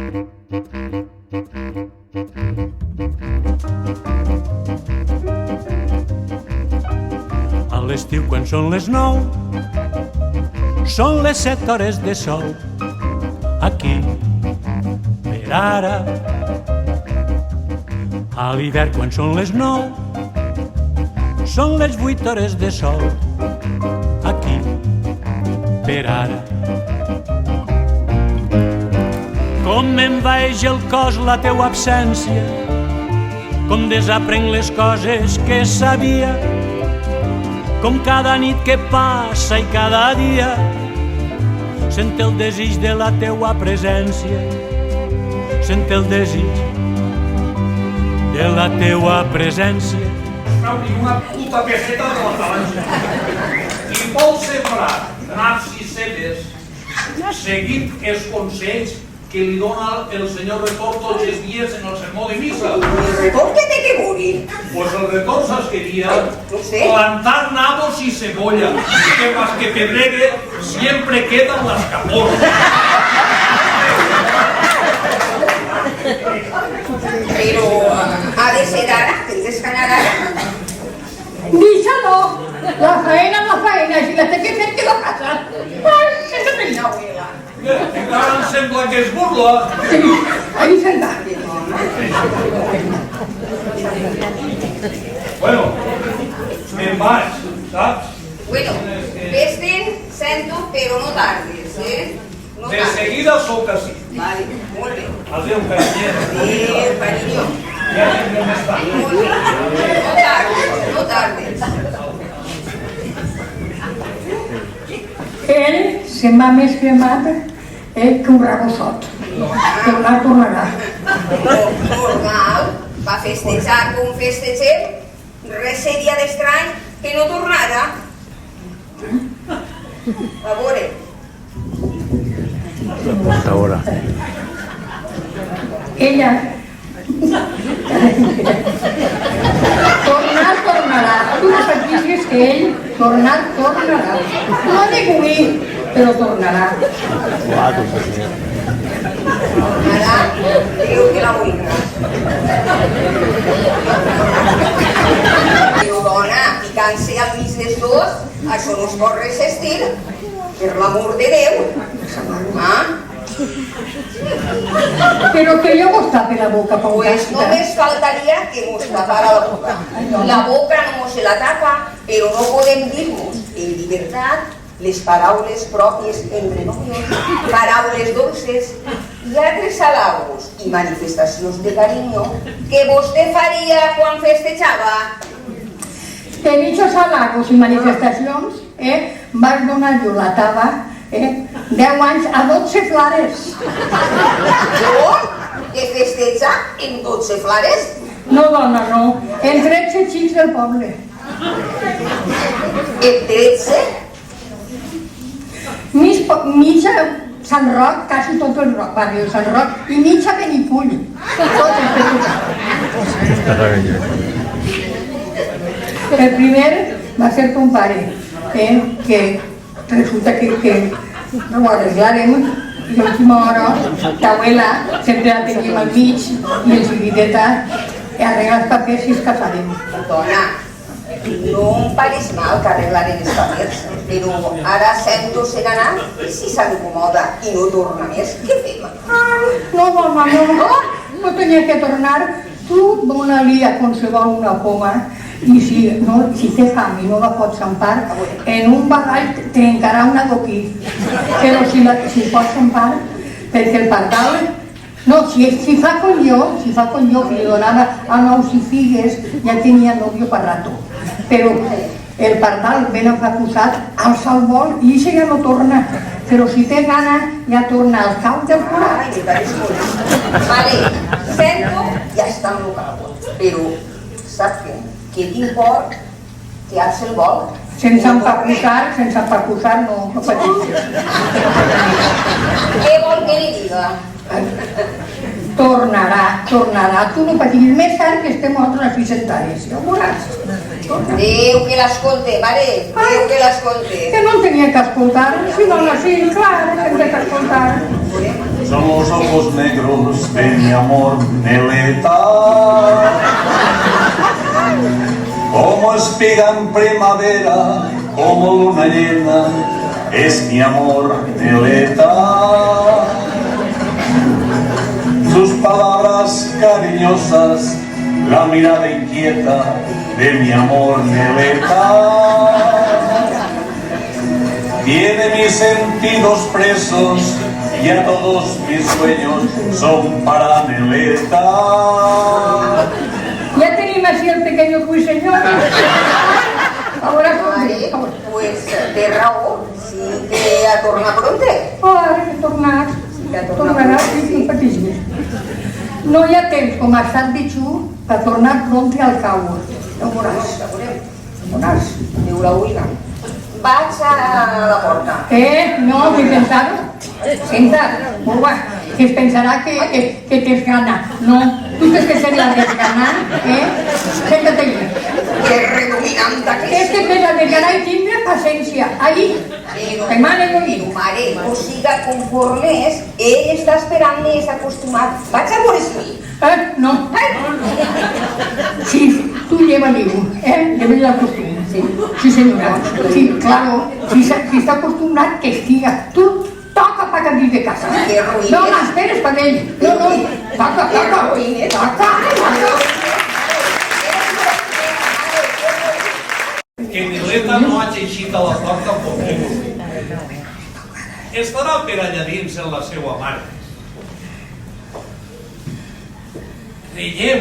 A l'estiu quan són les 9 són les 7 hores de sol aquí per ara. A l'hivern quan són les 9 són les 8 hores de sol aquí per ara. Com m'envaeix el cos la teua absència, com desaprenc les coses que sabia, com cada nit que passa i cada dia sent el desig de la teua presència, sent el desig de la teua presència. I una puta peseta de la talanxa. I vol sembrar naps i cebes seguint els consells que li dona el senyor rector tots els dies en el sermó de missa. ¿El rector qué te que muri? Pues el rector saps que dia No sé. plantar nabos y cebolla, que más que pedregue siempre quedan las caporras. Pero ha de ser ara, tens que anar ara. Missa no, la faena, si la té que fer que la casa. Ai, que se peinau, ella. Encara em sembla que es burla. Ahí sentat. Bueno, me'n vaig, saps? Bueno, vés-te'n, sento, però no tardes, No De tardes. seguida sóc així. Vale, molt bé. Adéu, carinyera. Cariño. Ja tindrem més tard. Molt bé. No tardes, no tardes. Ell se'n va més cremat que un rabossot. Tornarà. Normal, va festejar com festegem, res seria d'estrany que no tornara. A veure. Ella tornarà. Tu no saps que ell tornarà. No dic avui, però tornarà. Ara, creo que la oirà. Però dona, picant-se al mig dels dos, això no es pot resistir. Per l'amor de Déu. Ah? Però que jo vos tape la boca pa un Pues cas. només faltaria que mos tapara la boca. La boca no mos se la tapa, però no podem dir-nos en llibertat les paraules pròpies entre novios, paraules dolces i altres halagos i manifestacions de carinyo que vostè faria quan festejava. En dichos halagos i manifestacions, vas donar jo la taba 10 anys a 12 flares. Jo, que festeja en 12 flares? No, dona, no. En 13 xics del poble. En 13? Mitja Sant Roc, quasi tot el barri de Sant Roc, i mitja Benicull. Tot el El primer va ser ton pare, que resulta que no ho arreglarem i a l'última hora t'abuela sempre la teníem al mig i el seguideta arregla els papers i es casarem. Dona, no em pareix mal que arreglaren els papers, però ara sento-se anar i si s'incomoda i no torna més, què fem? No, mama, no tenia que tornar. Tu dona-li a qualsevol una poma i si té fam i no la pots empar, en un bagall trencarà un adoquí. Però si pots empar, perquè el pardal... No, si fa com jo, que li donava a nous i figues, ja tenia nòvio per rato. Però el pardal ben acusat, alça el vol i això ja no torna. Però si té gana, ja torna al cap del forat. Ai, me pareix molt bé. Vale, sento, ja està en local. Però, saps què? Que tinc por que alça el vol. Sense empacusar, no pateixis. Què vol que li diga? Tornarà. Tu no pateixis. Més tard que estem nosaltres aquí sentades. Ja ho veuràs. Déu que l'escolte, vale? Déu que l'escolte. Que no tenia que escoltar. Si no, sí, clar, que hem d'escoltar. son los ojos negros de mi amor, Neleta. Como espiga en primavera, como luna llena, es mi amor, Neleta. Sus palabras cariñosas, la mirada inquieta de mi amor, Neleta. Tiene mis sentidos presos y a todos mis sueños son para Neleta. Ya tenim així el pequeño ruiseñor. Ahora Mare, pues té raó, sí que ha tornat pronte. Ara que tornat. Tornarà, sí, no patis. No hi ha temps, com ha estat ditxú, per tornar pronte al cau. No veuràs. No veuràs. Diu la Uina. Vaig a la porta. No, vull pensar-ho. Senta't, Uva, que es pensarà que tens gana. No, tu creus que seria desganant, Senta-te allí. Que redominanta que És que tens a desganar i tindre paciència. Allí, te mane jo. Però, mare, o siga conformes, ell està esperant més acostumat. Vaig a veure si... No. Sí, tu lleva-li un, lleva-li la costum. Sí, senyora. Sí, claro. Si està acostumat, que estiga. Tu toca pa que de casa. No, m'esperes per ell. No. Toca. Que Neleta no hagi eixit a la porta com estarà per allà dins en la seva mare. Creieu,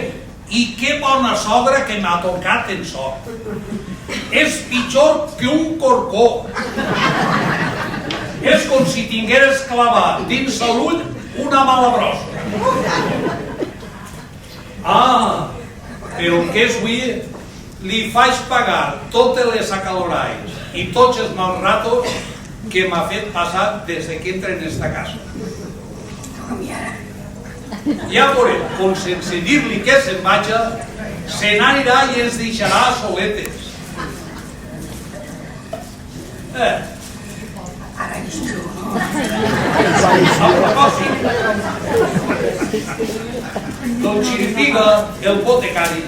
i que bona sogra que m'ha tocat en sort. És pitjor que un corcó. És com si tingueres clavat dins l'ull una mala brossa. Però què és avui? Li faig pagar totes les acalorades i tots els mals ratos que m'ha fet passar des que entra en esta casa. Ja veurem, com sense dir-li que se'n vaja, se n'anirà i ens deixarà soletes. A propòsit, don Chiripiga, el botecari,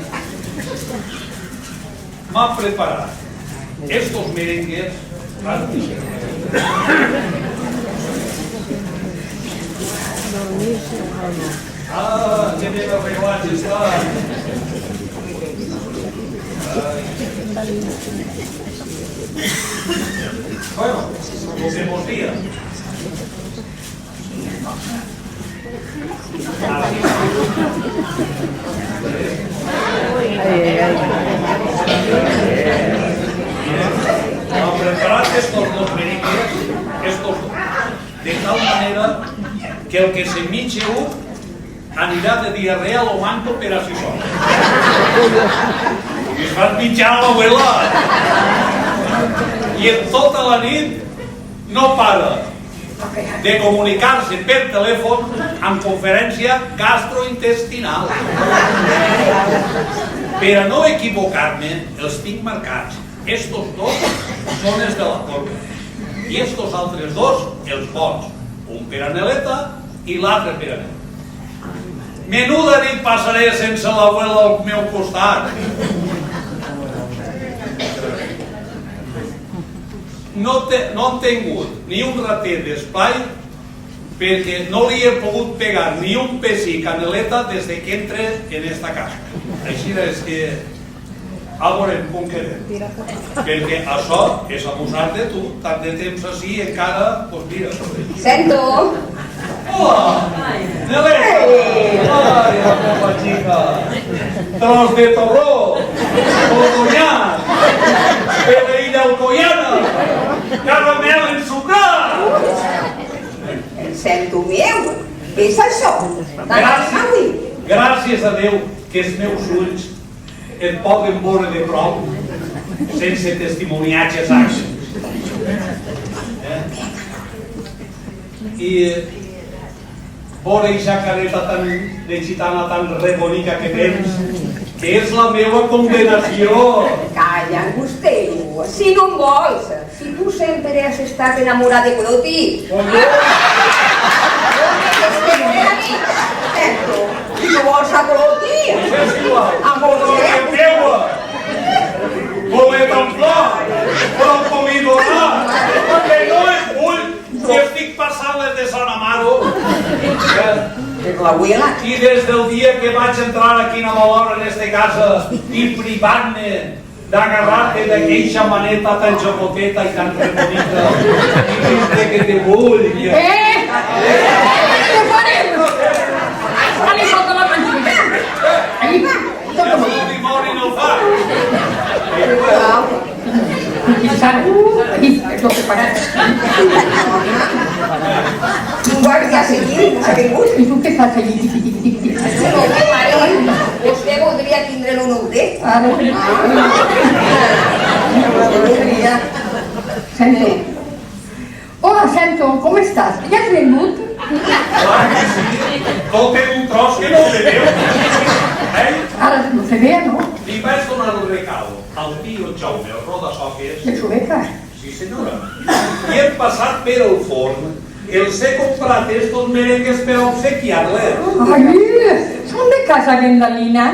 m'ha preparat estos merengues. Que ben arreglats estan. Bueno, lo que mos dia. Han preparat estos dos merengues, de tal manera que el que se mitja un anirà de diarrea a lo manco per a si sol. I es van mitjar a l'abuela. I en tota la nit no para de comunicar-se per telèfon amb conferència gastrointestinal. Per a no equivocar-me, els tinc marcats. Estos dos són els de la corba. I estos altres dos, els bons. Un per a Neleta i l'altre per a mi. Menuda nit passaré sense l'abuela al meu costat. No han tingut ni un ratet d'esplai perquè no li he pogut pegar ni un pessic a Neleta des que entre en esta casa. Així és que a veurem com quedem. Perquè això és abusar de tu, tant de temps així encara, doncs mira. Sento. Hola, Neleta! Ai, la meva xica! Tros de torró, codonyat, peleïlla alcoiana, caramel ensucrat! Sento meu, què és això? Gràcies a Déu que els meus ulls et poden veure de prop sense testimoniatges àctics. I veure aquesta careta de gitana tan rebonica que tens, que és la meva condenació. Calla, Angustero, si no em vols, si tu sempre has estat enamorat de Proti. per l'abuela. I des del dia que vaig entrar aquí a Malora en esta casa i privar-me d'agarrar-te d'aqueixa maneta tan xocoteta i tan remonita i dir-te que te vull. Què farem? Allí falta la tranquil·litat. Allí, tot El el dimoni no fa. Allí, és el que farà. Un guàrdia civil ha vingut. I tu què fas allí? Tiqui. No, que mare, vostè voldria tindre un obrer? Ara, Voldria. Sento. Hola, Sento, com estàs? Ja has venut? Clar que sí. Tot en un tros que no se veu. Ara no se ve, no? Li vaig donar el recal al tio Jaume, el rodasoques. De Subeca. Sí, senyora. I hem passat per el forn. Els he comprat estos merengues per obsequiar-les. Ai, són de casa Vendalina?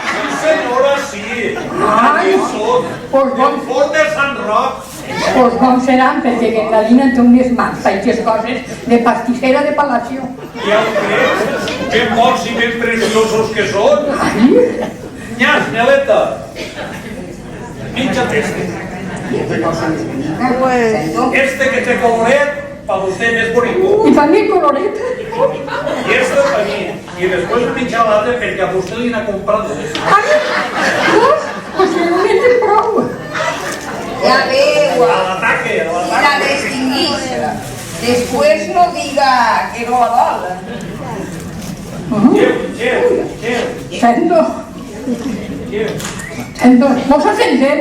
Sí, senyora, sí. Ai. Aquí són. Pues bon. El forn de Sant Roc. Pues bons seran, perquè Vendalina té unes mans, aquestes coses, de pastissera de Palacio. I el crec, ben bons i ben preciosos que són. Ai, Nyas, Neleta. Mitja este. Este que té coloret, pa vostè més bonic. i també coloret. I este per mi. I després mitja l'altre perquè a vostè li n'ha comprat dos. Ai, dos? Pues si no n'hi té prou. Ja veu, A l'ataque, a i la l'ataque. distinguís. Després no diga que no la vol. Geu. Sento, mos assentem?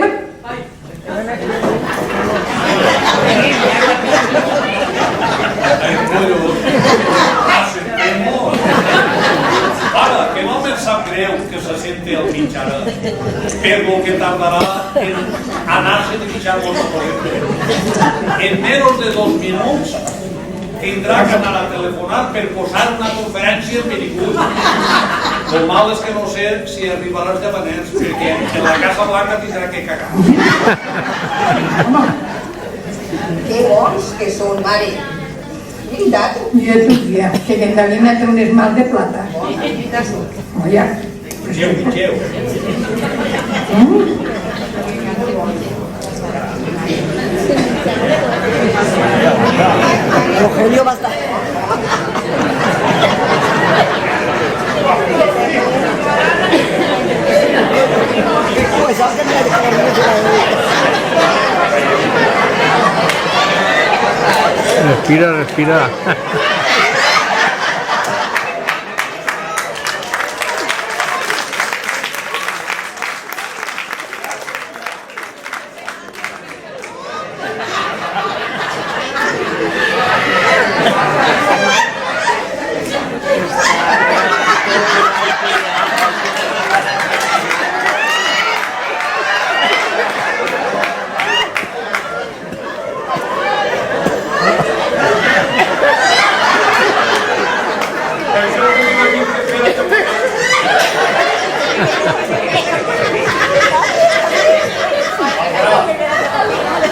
Ara, que no me'n sap greu que se sente el mitjara, per lo que tardarà en anar-se de mitjar-vos a corrent. En menys de 2 minuts tindrà que anar a telefonar per posar una conferència en Benicut. El mal és que no sé si arribarà els llavaners, perquè en la Casa Blanca tindrà que cagar. Que bons que són, mare. Veritat? I de tu, ja, que Vendalina té unes mans de plata. Veritat són. Oia, Geu. Rogelio basta. Pues sabes que me Respira.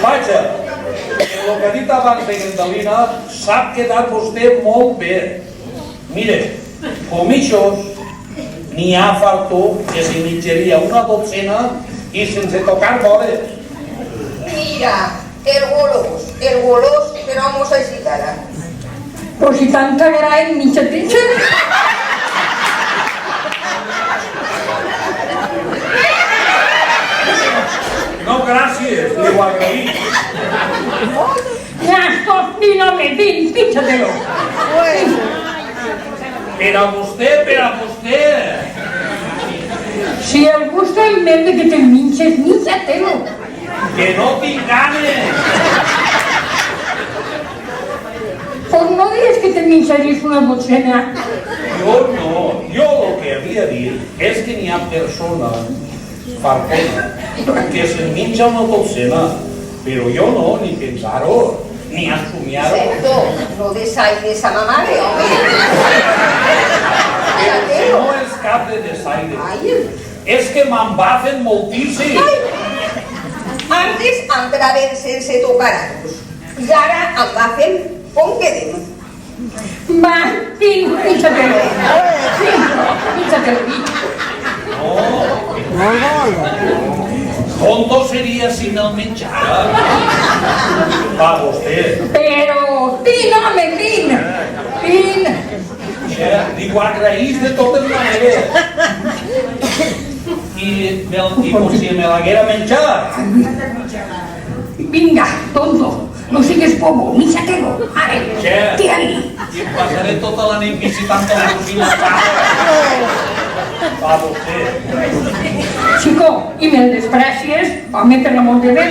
Vaja, el que ha dit abans de Vendalina sap quedar vostè molt bé. Mire, comixos n'hi ha farto que s'hi mitjaria una dotzena i sense tocar vores. Mira, el golós, però mos agitarà. però si tanta gra en mitja trinxa. No, gràcies, li ho agraïm. Ja estos, mírame, pínchatelo. Per a vostè. Si el gusta el meme que te minches, mínchatelo. Que no tinc ganes. Pues no digas que te mincharis una dotzena. Jo no, jo el que havia dit és que n'hi ha persones fartona que se'n menja una dotzena, però jo no, ni pensar-ho, ni assomiar-ho. Sento, no desaires a ma mare, home. Però no és cap de desaire, Ai, és que m'embafen moltíssim. antes entraven sense tocar-nos. I ara em va fent com quedem. Va, pinxa-te-lo. Pinxa-te-lo. Molt bo. Tonto seria sin el menjar. Va, vostè. Però, vin, home, vin. Vin. Li ho agraïs de totes maneres. I com si me l'haguera menjat. Vinga, tonto. No sigues bobo, minxa-te-lo. Ara, tira-li. I em passaré tota la nit visitant la cosina. Va, vostè. Chico, i me'l desprecias, home, per l'amor de Déu,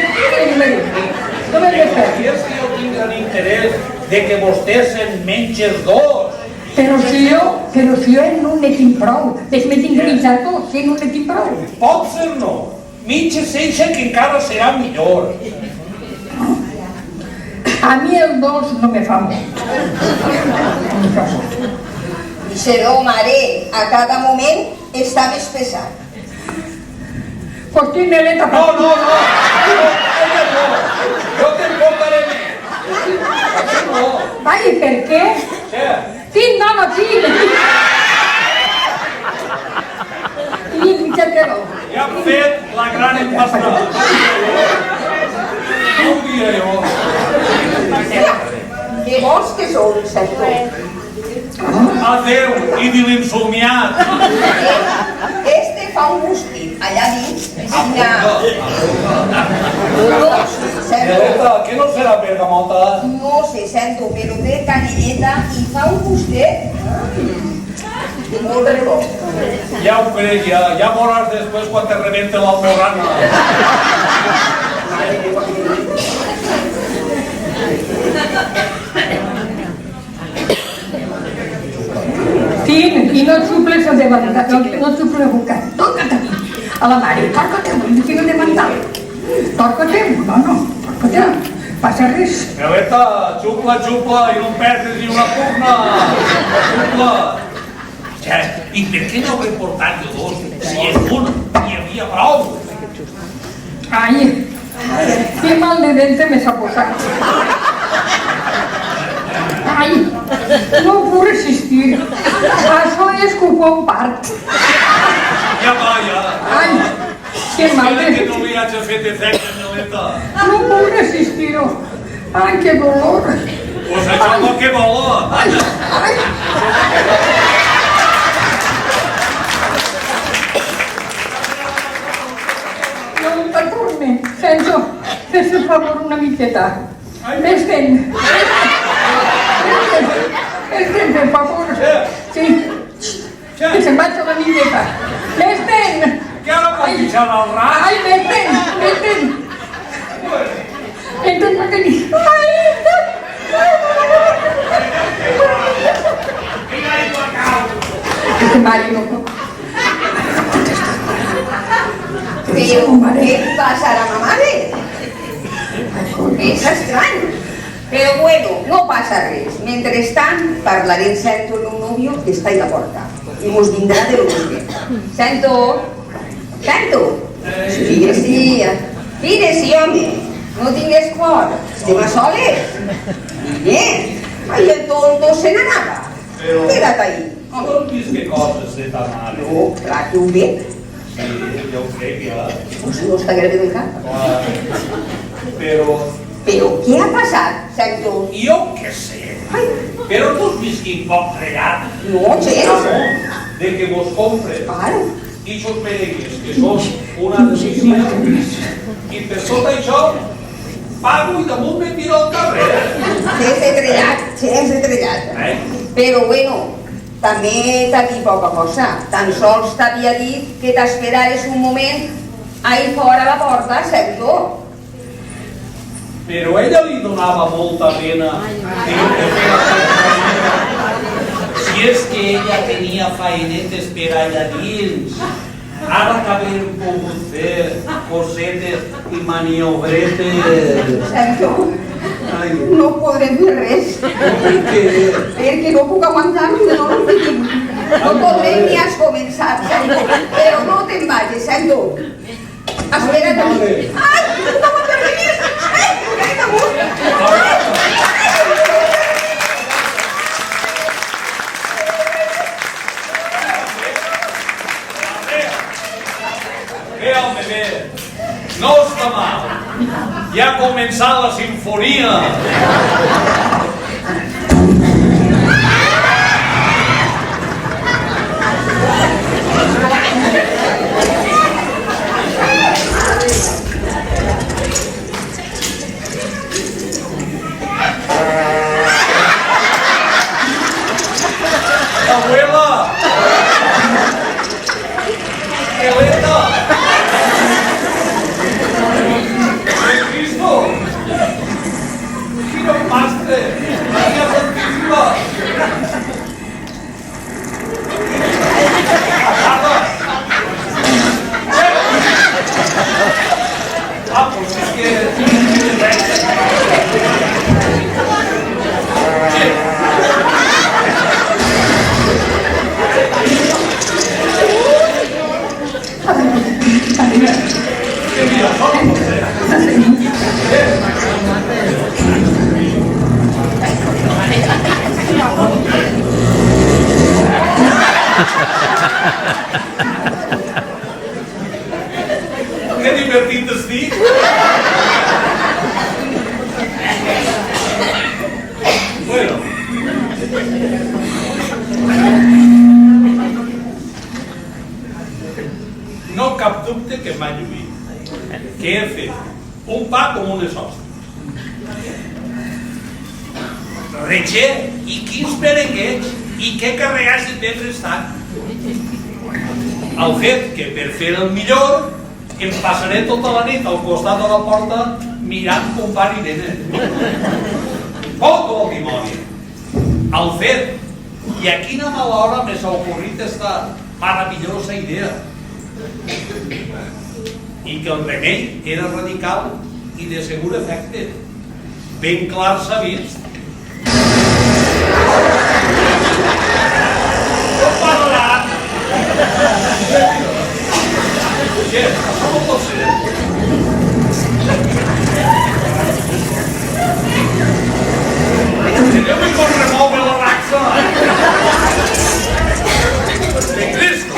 no me'l I desprecias. és que jo tinc gran interès de que vostè se'n menges dos. Però si jo no ne tinc prou, deixa'm tinguilitzar tot, si no ne tinc prou. Pot ser no. Mitja sense que encara serà millor. A mi el dos no me fa molt. Xeró, mare, a cada moment està més pesat. Pues tiene-le tapat. No. Jo te'n portaré més. No. Ai, per què? Què? Fin, dona, fin. Minxa-te-lo. Ja hem fet la gran empastada. No ho diré jo. Què vols que sou, sector? Adéu, idil insomiat. Este fa un gustit allà dins, signa... Violeta, què no serà bergamota? No sé, sento, però té canilleta i fa un gustet. Molt bo. Ja ho crec, ja veuràs després quan te rebente l'almorrana. Fin, i no et suples el davantal, no et suples el bocat. Toca't a mi, a la mare, toca't a mi, no de mental. Toca't, no, passa res. Violeta, xupla i no em perdis ni una pugna. Xupla. I per què no he portat jo dos? Si és un, n'hi havia prou. Ai, que mal de dente me s'ha posat. Ai, no puc resistir. Això és cupó part. Ja va, ja. Ai, que mal de... Que no li hagi fet efecte, Violeta. No puc resistir-ho. Ai, que dolor. Pues això és el que vol. Ai. No em torne. Senso, fes el favor una miqueta. Estén, per favor. Sí. Que se'n vaig una miqueta. Estén. Que ara pot deixar el rat? Ai, estén. Estén per tenir. Ai, que mare no. Però què passarà a ma mare? És estrany. Però bueno, no passa res. Mentrestant, parlaré en Sento el meu novio que està a la porta i mos vindrà de l'origen. Sento? Digues sí, home. No tingues por. Estem a soles. Digues. Ai, el tonto se n'anava. Queda't ahí. No has vist què coses de ta mare? No, clar que ho veig. Sí, jo ho crec, ja. Pues no està greu del cap. Però Però què ha passat, Sento? jo què sé. Però tu has vist quin poc creat? No, gens. De que vos compren Claro. ixos merengues, que són una delícia, i per tot això pago i damunt me tiro al carrer. S'és trellat. Però bueno, també t'ha dit poca cosa. Tan sols t'havia dit que t'esperares un moment ahí fora a la porta, Sento. Però a ella li donava molta pena si és que ella tenia faenetes per allà dins. Ara que haver pogut fer cosetes i maniobretes. Sento, no podrem fer res. Perquè no puc aguantar-me de no repetir. No podrem ni has començat, Sento. Però no te'n vagis, Sento. Espera't a mi. Ai, no m'aterris! Ai, damunt! bé. No està mal. Ja ha començat la sinfonia. Abuela! Elena! ¡De Cristo! ¡Quino pastre! ¡María Santísima! Ah, pues es que... Qué divertido estic. Bueno. No cap dubte que m'ha lluït. Que he fet un pa com unes ostres. Retxer i quins berenguets i què carregats de pebre estan. El fet que per fer el millor em passaré tota la nit al costat de la porta mirant com van i venen. Pot el dimoni. El fet, i a quina mala hora me s'ha ocorrit esta maravillosa idea. I que el remei era radical i de segur efecte. Ben clar s'ha vist. No parlarà. Què? Això no pot ser. Aneu-me com remoure la raxa. De Cristo.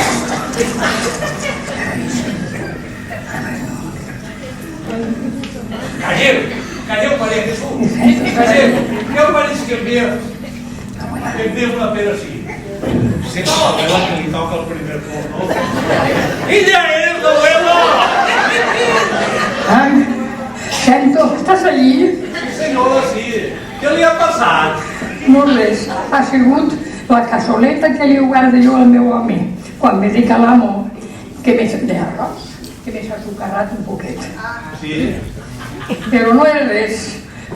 Calleu, Maria Jesús. Calleu. Què ho pareix que em ve una pera així? Si no, l'abuela que li toca el primer cor, no? Ella és l'abuela! Ai, sento, estàs allí? Sí, senyora, sí. Què li ha passat? No res, ha sigut la cassoleta que li guardo jo al meu home, quan me dic a l'amo que d'arròs, que m'he açucarrat un poquet. Sí. Però no és res,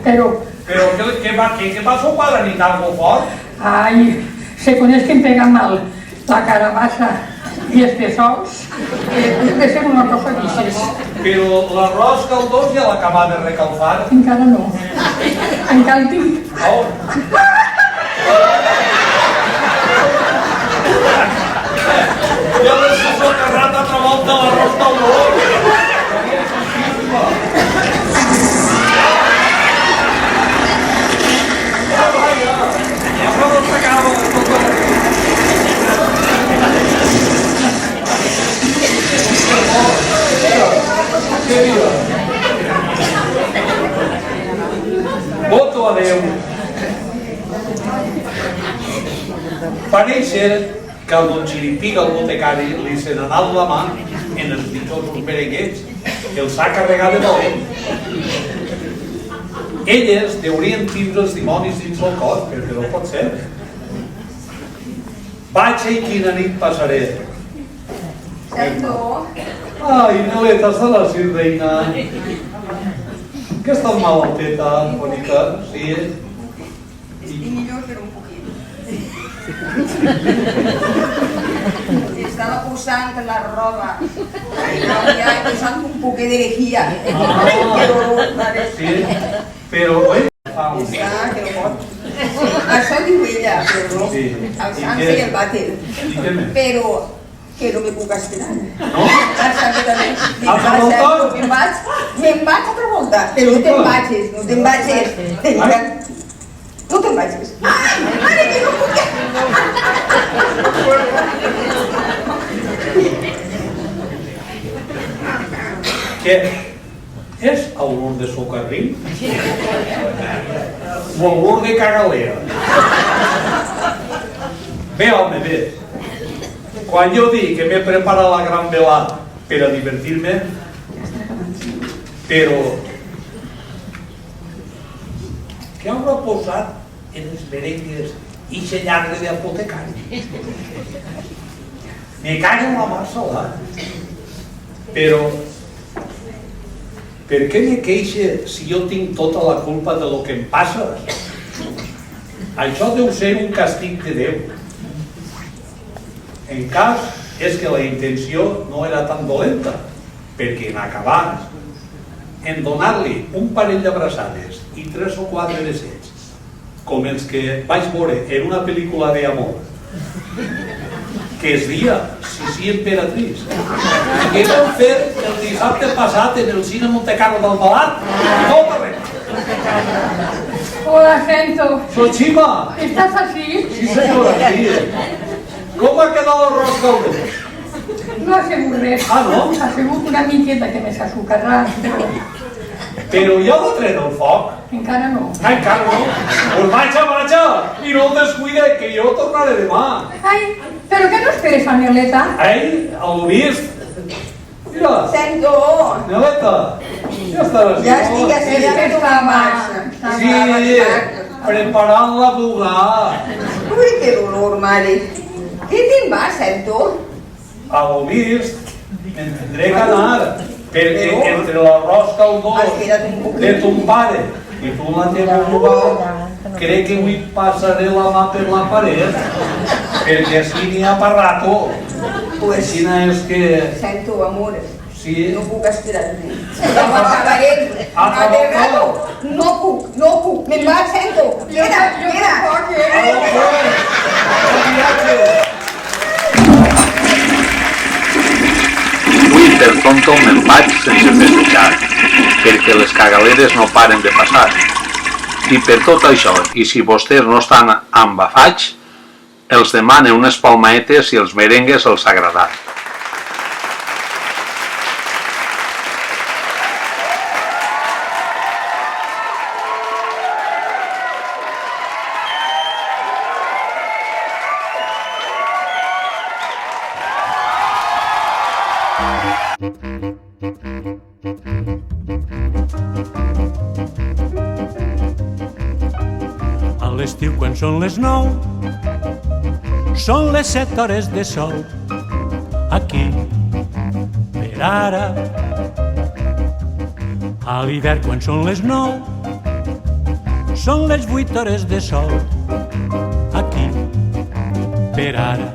però... Però què va sopar la nit algo fort? Ai, se coneix que em pega mal la carabassa i els peçols, de ser una cosa d'aixes. Però l'arròs caldós ja l'acaba de recalfar. Encara no. Encara el tinc. Oh. Ja l'he socarrat altra volta l'arròs caldós. Voto a Déu. Pareix ser que al don Xiripiga, el botecari, li se n'ha anat la mà en els dichosos berenguets, que els ha carregat de valent. Elles deurien tindre els dimonis dins el cos, perquè no pot ser. Vaig i quina nit passaré. Santo. Ai, Neletas de la Sirreina. Que estàs malalteta, bonica? Sí? Estic millor, però un poquit. Estava posant la roba. Ja he posat un poquet de lejía. Sí? Però, oi? Ah, que no pot. Això diu ella, però Sí. el Sanse i el vàter. I què més? Però que no me puc esperar. No? Exactament. Altre Me'n vaig altra volta, però no te'n vagis, no te'n vagis. No te'n vagis. Ai, mare, que no puc. Què? És el Lur de Socarrim? O el Lur de Cagalera? Bé, home, bé. Quan jo dic que m'he preparat la gran velada per a divertir-me, però què haurà posat en les merengues i se llarga d'apotecari? Me cago en la mar salada. Però per què me queixe si jo tinc tota la culpa de lo que em passa? Això deu ser un castig de Déu. En cas és que la intenció no era tan dolenta, perquè en acabar, en donar-li un parell d'abraçades i 3 o 4 besets, com els que vaig veure en una pel·lícula d'amor, que es dia Sissi Emperatriz, que vam fer el dissabte passat en el cine Montecarlo d'Albalat i tot arreu. Hola, Sento. Xochima! ¿Estás así? Sí, senyora, sí. Com ha quedat l'arròs caldós? No ha sigut res. Ah, no? Ha sigut una miqueta que més açucarrat, però Però ja l'ha tret el foc. encara no. Ah, encara no? Pues marxa, i no el descuida, que jo tornaré demà. Ai, però què no esperes a Neleta? Ei, l'ho vist? Mira, Sento, Neleta, ja estaràs ja estic així, ja me toca marxa. Sí, preparant la bugada. Ui, que dolor, mare. Què te'n va, Sento? A l'ho vist, me'n tindré que anar, perquè entre l'arròs caldós Espera't un poquet. de ton pare i tu la teva bugada, crec que avui passaré la mà per la paret, perquè així n'hi ha per rato. Pues Així és que... Sento, amor, Sí. no puc esperar més. Ja m'acabaré. Ah, A ver, gato, no puc. Me'n vaig, Sento. Queda. Avui per tonto me'n vaig sense festejar, perquè les cagaleres no paren de passar. I per tot això, i si vostès no estan amb afaig, els demane unes palmaetes i els merengues els agrada. A l'estiu, quan són les 9, són les 7 hores de sol. Aquí, per ara. A l'hivern, quan són les 9, són les 8 hores de sol. Aquí, per ara.